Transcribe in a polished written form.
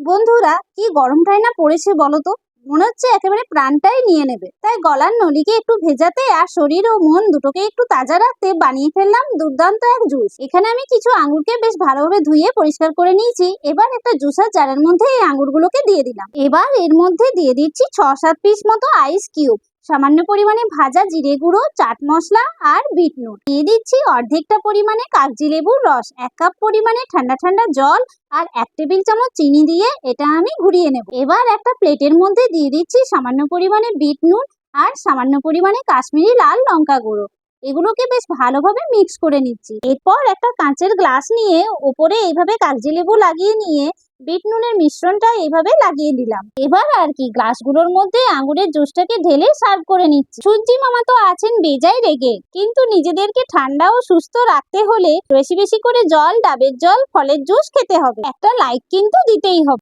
বন্ধুরা, কি গরমটাই না পড়েছে বলো তো। মনে হচ্ছে একেবারে প্রাণটাই নিয়ে নেবে। তাই গলার নলিকে একটু ভেজাতে আর শরীর ও মন দুটোকে একটু তাজা রাখতে বানিয়ে ফেললাম দুর্দান্ত এক জুস। এখানে আমি কিছু আঙ্গুরকে বেশ ভালোভাবে ধুয়ে পরিষ্কার করে নিয়েছি। এবার একটা জুসার জারের মধ্যে এই আঙ্গুরগুলোকে দিয়ে দিলাম। এবার এর মধ্যে দিয়ে দিচ্ছি 6-7 পিস মতো আইস কিউব, সামান্য পরিমাণে ভাজা জিরে গুঁড়ো, চাট মশলা আর বিট নুন। দিয়ে দিচ্ছি অর্ধেকটা পরিমাণে কাগজি লেবুর রস, 1 কাপ পরিমাণে ঠান্ডা ঠান্ডা জল আর 1 টেবিল চামচ চিনি দিয়ে এটা আমি ঘুরিয়ে নেব। এবার একটা প্লেটের মধ্যে দিয়ে দিচ্ছি সামান্য পরিমাণে বিট নুন আর সামান্য পরিমাণে কাশ্মীরি লাল লঙ্কা গুঁড়ো। এগুলোকে বেশ ভালোভাবে মিক্স করে নিচ্ছি। এরপর একটা কাঁচের গ্লাস নিয়ে ওপরে এইভাবে কাগজি লেবু লাগিয়ে নিয়ে বিট নুনের মিশ্রণটা এইভাবে লাগিয়ে দিলাম। এবার আর কি গ্লাসগুলোর মধ্যে আঙুরের জুসটাকে ঢেলে সার্ভ করে নিচ্ছি। সূর্যি মামা তো আছেন বেজায় রেগে, কিন্তু নিজেদেরকে ঠান্ডা ও সুস্থ রাখতে হলে বেশি বেশি করে জল, ডাবের জল, ফলের জুস খেতে হবে। একটা লাইক কিন্তু দিতেই হবে।